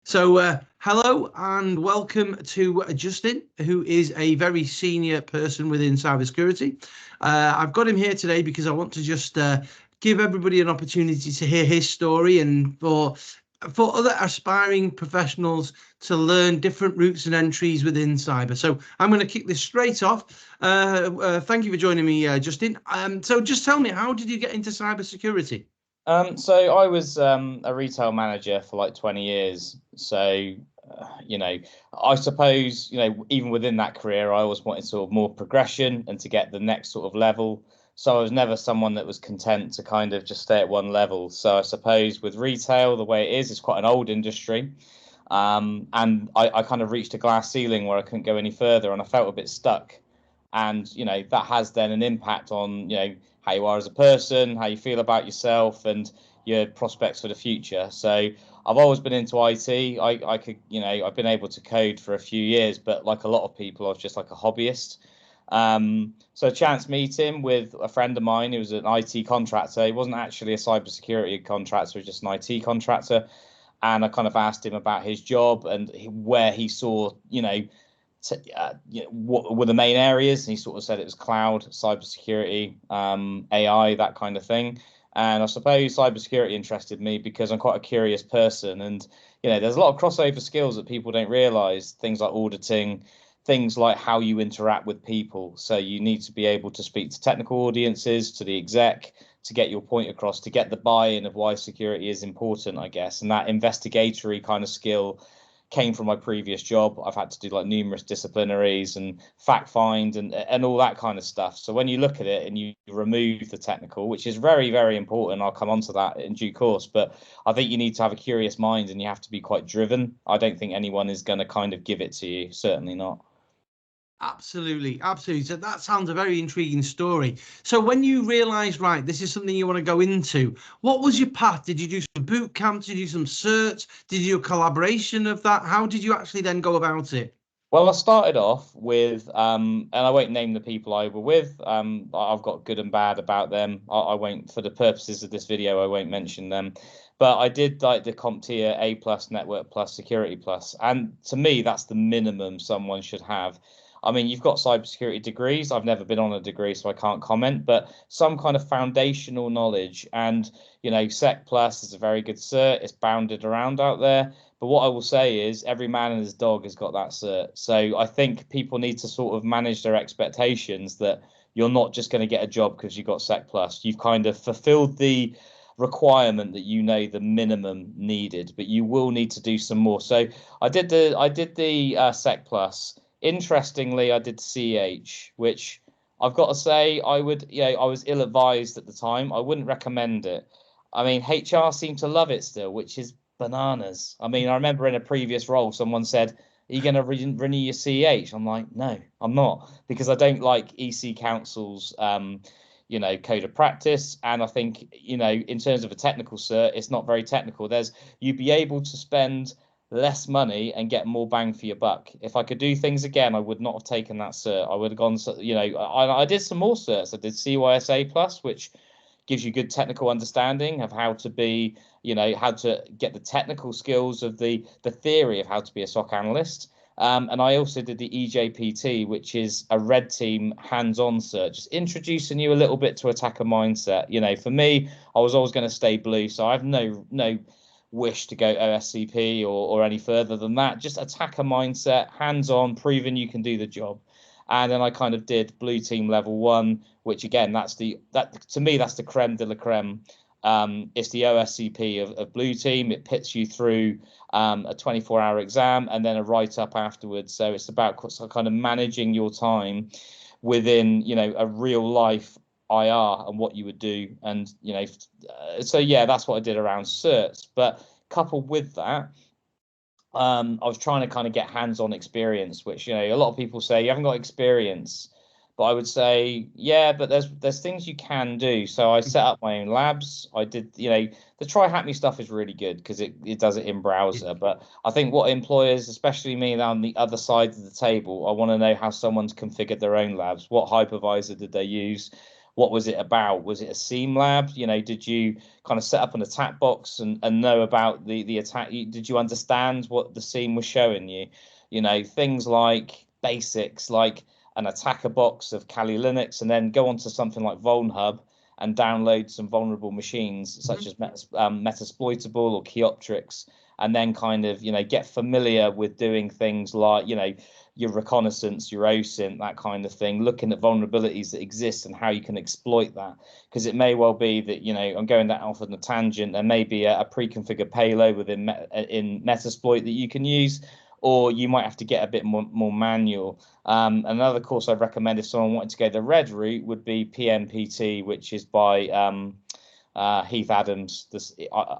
Hello and welcome to Justin, who is a very senior person within cybersecurity. I've got him here today because I want to just give everybody an opportunity to hear his story and for other aspiring professionals to learn different routes and entries within cyber. So I'm going to kick this straight off. Thank you for joining me, Justin. So just tell me, how did you get into cybersecurity? So I was a retail manager for like 20 years. I suppose, even within that career, I always wanted sort of more progression and to get the next sort of level. So I was never someone that was content to kind of just stay at one level. So I suppose with retail, the way it is, it's quite an old industry. And I kind of reached a glass ceiling where I couldn't go any further and I felt a bit stuck. And, that has then an impact on, how you are as a person, how you feel about yourself and your prospects for the future. So I've always been into IT. I could, I've been able to code for a few years, but like a lot of people, I was just like a hobbyist. So a chance meeting with a friend of mine who was an IT contractor. He wasn't actually a cybersecurity contractor, he was just an IT contractor. And I kind of asked him about his job and where he saw, what were the main areas, and he sort of said it was cloud, cybersecurity, AI, that kind of thing. And I suppose cybersecurity interested me because I'm quite a curious person, and there's a lot of crossover skills that people don't realize. Things like auditing, things like how you interact with people. So you need to be able to speak to technical audiences, to the exec, to get your point across, to get the buy-in of why security is important, I guess. And that investigatory kind of skill came from my previous job. I've had to do like numerous disciplinaries and fact find and all that kind of stuff. So when you look at it and you remove the technical, which is very, very important, I'll come on to that in due course. But I think you need to have a curious mind and you have to be quite driven. I don't think anyone is going to kind of give it to you. Certainly not. Absolutely, absolutely. So that sounds a very intriguing story. So when you realised, right, this is something you want to go into, what was your path? Did you do some boot camps? Did you do some certs? Did you do a collaboration of that? How did you actually then go about it? Well, I started off with, and I won't name the people I were with. I've got good and bad about them. I won't, for the purposes of this video, I won't mention them. But I did like the CompTIA A plus, Network plus, Security plus, and to me, that's the minimum someone should have. I mean, you've got cybersecurity degrees. I've never been on a degree, so I can't comment. But some kind of foundational knowledge, and Sec plus is a very good cert. It's bounded around out there. But what I will say is every man and his dog has got that cert. So I think people need to sort of manage their expectations that you're not just going to get a job because you got Sec Plus. You've kind of fulfilled the requirement that the minimum needed, but you will need to do some more. So I did the Sec Plus. Interestingly, I did CH, which I've got to say I was ill advised at the time. I wouldn't recommend it. I mean, HR seemed to love it still, which is bananas. I mean, I remember in a previous role, someone said, "Are you going to renew your CEH?" I'm like, "No, I'm not," because I don't like EC Council's, code of practice. And I think, in terms of a technical cert, it's not very technical. You'd be able to spend less money and get more bang for your buck. If I could do things again, I would not have taken that cert. I would have gone, I did some more certs. I did CYSA plus, which gives you good technical understanding of how to be, how to get the technical skills of the theory of how to be a SOC analyst. And I also did the EJPT, which is a red team hands-on cert, just introducing you a little bit to attacker mindset. For me, I was always going to stay blue, so I have no wish to go OSCP or any further than that. Just attacker mindset, hands-on, proving you can do the job. And then I kind of did blue team level 1, which again, to me, that's the creme de la creme. It's the OSCP of blue team. It pits you through a 24-hour exam and then a write-up afterwards. So it's about kind of managing your time within, a real life IR and what you would do. And, so yeah, that's what I did around certs. But coupled with that, I was trying to kind of get hands-on experience, which, a lot of people say you haven't got experience, but I would say, yeah, but there's things you can do. So I set up my own labs. I did, the try hack me stuff is really good because it does it in browser. But I think what employers, especially me on the other side of the table, I want to know how someone's configured their own labs. What hypervisor did they use? what was it about? Was it a seam lab? You know, did you kind of set up an attack box and know about the attack? Did you understand what the seam was showing you? You know, things like basics, like an attacker box of Kali Linux, and then go onto something like VulnHub and download some vulnerable machines such as Metasploitable or Keyoptrix, and then kind of, you know, get familiar with doing things like, you know, your reconnaissance, your OSINT, that kind of thing, looking at vulnerabilities that exist and how you can exploit that. Because it may well be that, you know, I'm going that off on a tangent, there may be a pre-configured payload within in Metasploit that you can use, or you might have to get a bit more manual. Another course I'd recommend if someone wanted to go the red route would be PNPT, which is by Heath Adams,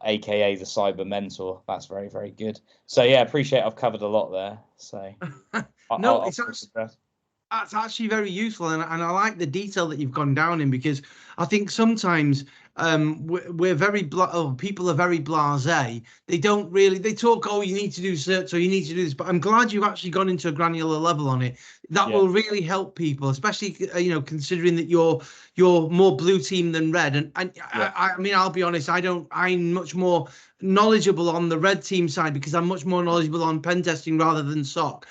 aka the Cyber Mentor. That's very, very good. So yeah, appreciate I've covered a lot there. So No, that's actually very useful, and I like the detail that you've gone down in, because I think sometimes we're very people are very blasé. They don't really, they talk, oh, you need to do certs or you need to do this, but I'm glad you've actually gone into a granular level on it. That will really help people, especially you know, considering that you're more blue team than red. And I mean, I'll be honest, I'm much more knowledgeable on the red team side because I'm much more knowledgeable on pen testing rather than SOC,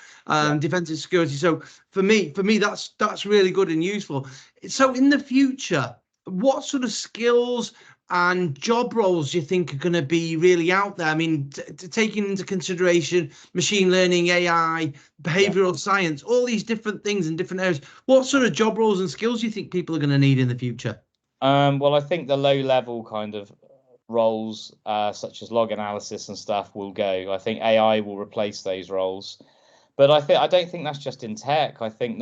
defensive security. So for me, that's really good and useful. So in the future, what sort of skills and job roles do you think are going to be really out there? I mean, taking into consideration machine learning, AI, behavioral science, all these different things in different areas. What sort of job roles and skills do you think people are going to need in the future? Well, I think the low level kind of roles, such as log analysis and stuff, will go. I think AI will replace those roles. But I don't think that's just in tech. I think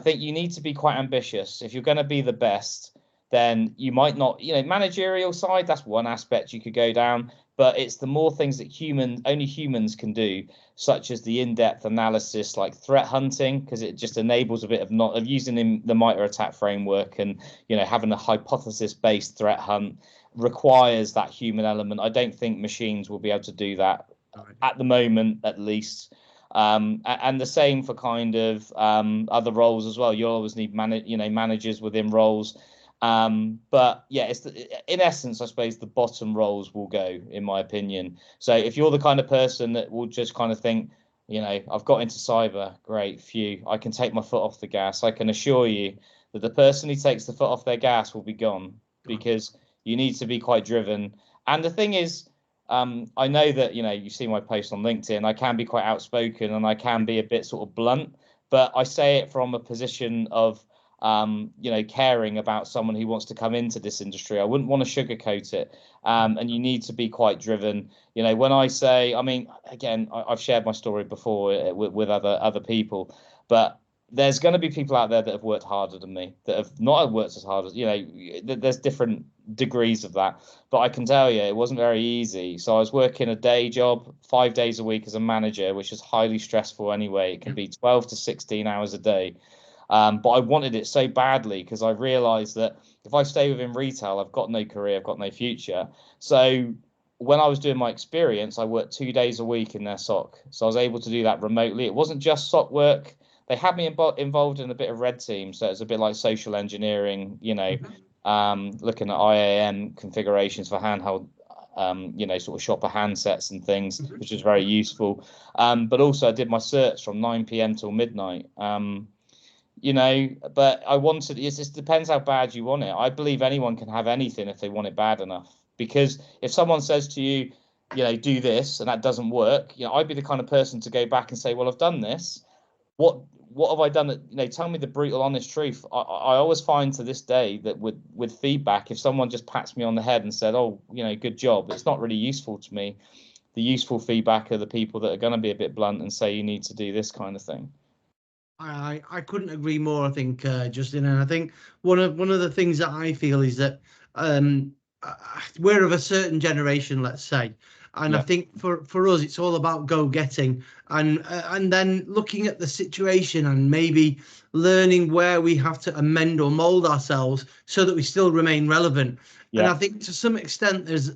you need to be quite ambitious. If you're going to be the best, then you might not, you know, managerial side, that's one aspect you could go down, but it's the more things that only humans can do, such as the in-depth analysis, like threat hunting, because it just enables a bit of using the MITRE ATT&CK framework, and, you know, having a hypothesis-based threat hunt requires that human element. I don't think machines will be able to do that at the moment, at least. And the same for kind of other roles as well. You always need managers within roles. But yeah, in essence, I suppose the bottom roles will go, in my opinion. So if you're the kind of person that will just kind of think, you know, I've got into cyber, great, phew, I can take my foot off the gas. I can assure you that the person who takes the foot off their gas will be gone, because you need to be quite driven. And the thing is, I know that, you know, you see my post on LinkedIn, I can be quite outspoken and I can be a bit sort of blunt, but I say it from a position of, you know, caring about someone who wants to come into this industry. I wouldn't want to sugarcoat it. And you need to be quite driven. You know, when I say, I mean, again, I've shared my story before with other people, but there's going to be people out there that have worked harder than me, that have not worked as hard as, you know, there's different degrees of that. But I can tell you, it wasn't very easy. So I was working a day job 5 days a week as a manager, which is highly stressful anyway. It can be 12 to 16 hours a day. But I wanted it so badly because I realized that if I stay within retail, I've got no career, I've got no future. So when I was doing my experience, I worked 2 days a week in their SOC. So I was able to do that remotely. It wasn't just SOC work. They had me involved in a bit of red team. So it's a bit like social engineering, you know, looking at IAM configurations for handheld, you know, sort of shopper handsets and things, which was very useful. But also I did my certs from 9 p.m. till midnight. You know, but it just depends how bad you want it. I believe anyone can have anything if they want it bad enough. Because if someone says to you, you know, do this and that doesn't work, you know, I'd be the kind of person to go back and say, well, I've done this. What have I done? You know, tell me the brutal, honest truth. I always find to this day that with feedback, if someone just pats me on the head and said, oh, you know, good job, it's not really useful to me. The useful feedback are the people that are going to be a bit blunt and say you need to do this kind of thing. I couldn't agree more. I think, Justin, and I think one of the things that I feel is that um, we're of a certain generation, let's say, and I think for us it's all about go getting, and then looking at the situation and maybe learning where we have to amend or mold ourselves so that we still remain relevant. And Yeah. I think to some extent there's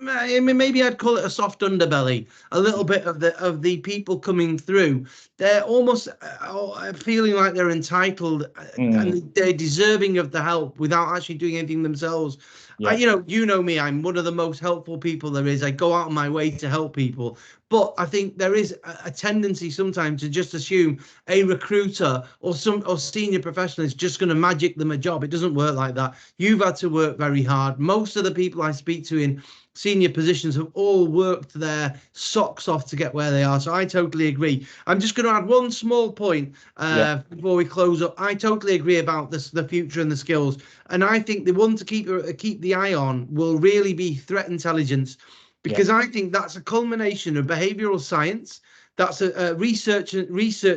I mean, maybe I'd call it a soft underbelly, a little bit of the people coming through. They're almost feeling like they're entitled and they're deserving of the help without actually doing anything themselves. Yeah. You know me, I'm one of the most helpful people there is. I go out of my way to help people. But I think there is a tendency sometimes to just assume a recruiter or senior professional is just going to magic them a job. It doesn't work like that. You've had to work very hard. Most of the people I speak to in senior positions have all worked their socks off to get where they are. So I totally agree. I'm just going to add one small point before we close up. I totally agree about this, the future and the skills. And I think the one to keep the eye on will really be threat intelligence, because I think that's a culmination of behavioral science. That's a research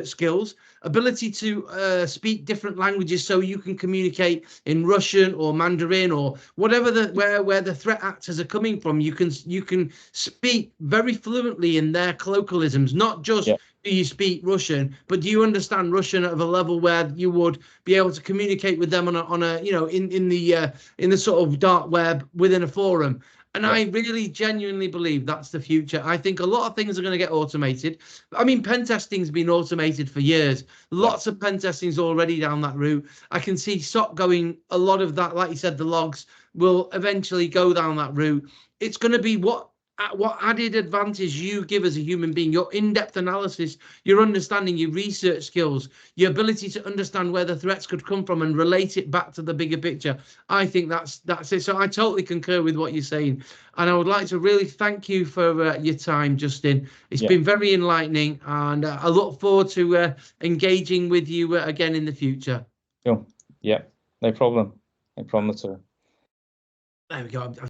skills, ability to speak different languages so you can communicate in Russian or Mandarin or whatever where the threat actors are coming from. You can speak very fluently in their colloquialisms, not just do you speak Russian, but do you understand Russian at a level where you would be able to communicate with them on a in the sort of dark web within a forum. And I really genuinely believe that's the future. I think a lot of things are going to get automated. I mean, pen testing's been automated for years. Lots of pen testing's already down that route. I can see SOC going, a lot of that, like you said, the logs will eventually go down that route. It's going to be what added advantage you give as a human being, your in-depth analysis, your understanding, your research skills, your ability to understand where the threats could come from and relate it back to the bigger picture. I think that's it. So I totally concur with what you're saying. And I would like to really thank you for your time, Justin. It's been very enlightening, and I look forward to engaging with you again in the future. Cool. Yeah, no problem. No problem at all. There we go.